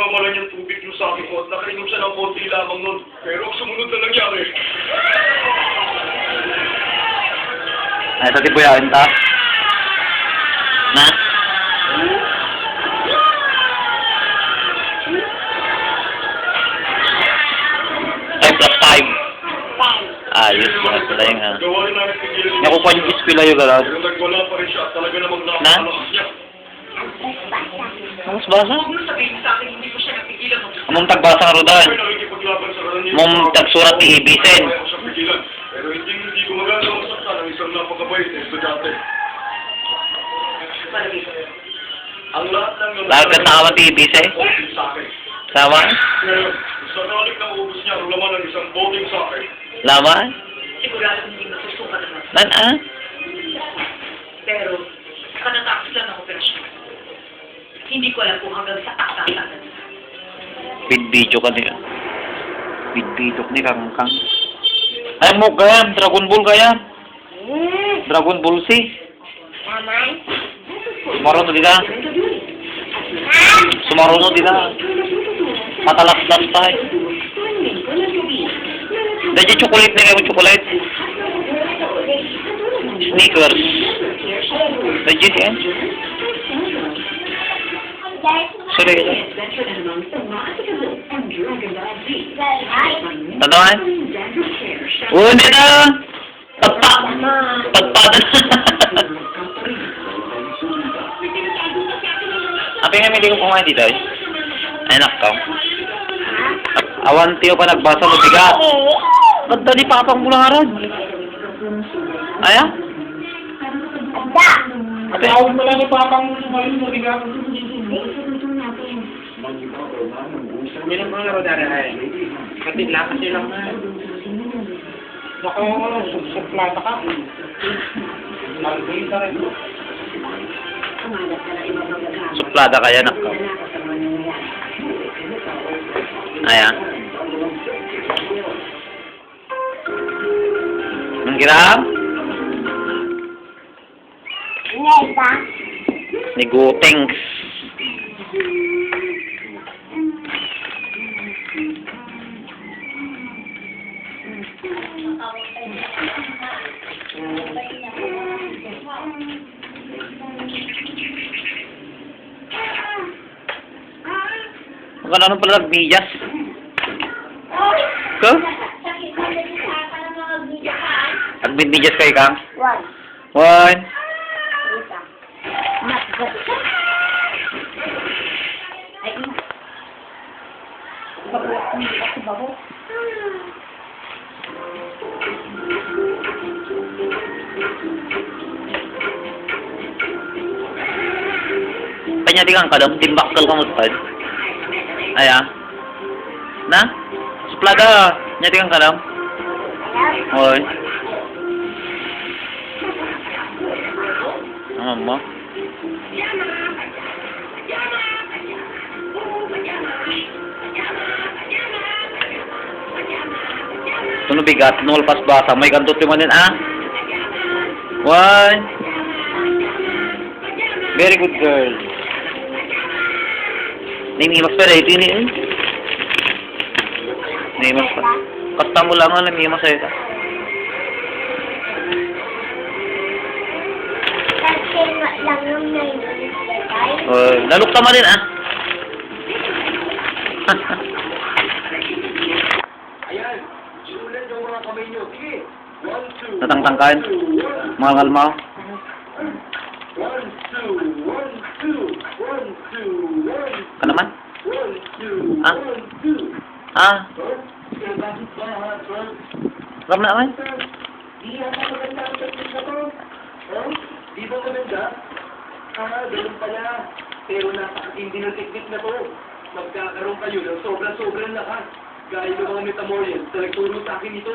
pinagkamalan yung tubig nyo sa akin ko at nakainom siya ng konti lamang nun. Pero ang sumunod na nangyari. Ay, sa tibuyain ta. Na? Ayos na pala yung ha. Nakukuha yung ispila yung gano'n. Pero nagwala pa rin siya at talaga namang Na? napakalakas niya. Mas basa? Huwag mo sabihin sa akin, hindi ko siya napigilan. Among tagbasa nga rodan. May nakikipaglaban sa kanan Mong tagsurat ni Ibisen. Kaya ko siya pigilan. Pero hindi gumagana ang sakta ng isang napakabait na estudyante. Ang lahat ng Lahat ka sa awan ni Ibisen? sa akin. Sawan? Ngayon, sa nalik na ubus niya ang laman ng isang boting sa akin. Lawan? Sigurado hindi masusuka naman. Nan ah? Pero, kanatapos lang ang operasyon. Hindi ko alam kung hanggang sa taktakan. Video ka niya. Video ni Kang Kang. Ay mo kaya, Dragon Ball kaya. Dragon Ball si. Sumarono dila. Sumarono dila. Matalas-las tayo. Dahil chocolate na kayo, chocolate. Sneakers. Dahil yan. Sorry ka dyan. Tandaan? Oo, hindi na. Pagpa. Pagpa na. Apa nga hindi ko kumain dito eh? Ay, nakaw. Awan tiyo pa nagbasa mo bigat. Ba't dali papang bulangaran? Aya? Ate, awag mo lang ni papang sumayin mo bigat. Minum mga laro dari ay. Katila kasi lang na. Baka suplata ka. Nalagay ka rin. Suplada kaya nakaw. Aya? Ang gram? Ni Gotengs. Magkano pala nag-medyas? Ka? Nag-medyas kayo, Kang? One. Kanya di kang kadam, timbakal ka mo tad. Aya. Na? Suplada, nya di kang kadam. Hoy. Ang mo. Tuno bigat, nul pas basa, may kantot yung manin ah. One. Very good girl. Nimimas pa rin, ini eh. Nimimas pa. Kasta mo lang nga, nimimas sa'yo ka. Lalok tama din ah. Ayan, simulan yung mga kamay nyo. Sige. 1, 2. Natangtangkan. Mga kalma. 1, 2, 1, 2, 1, 2, 1. Ka naman? 1, 2, Ah? 1, 2. Ah? Ram na naman? Di ako maganda ang technique na to. Di ba maganda? Ganun pala. Pero napakatindi ng technique na to. Magkakaroon kayo ng sobrang-sobrang lakas. Gaya ng mga metamorials na nagturo sa akin ito.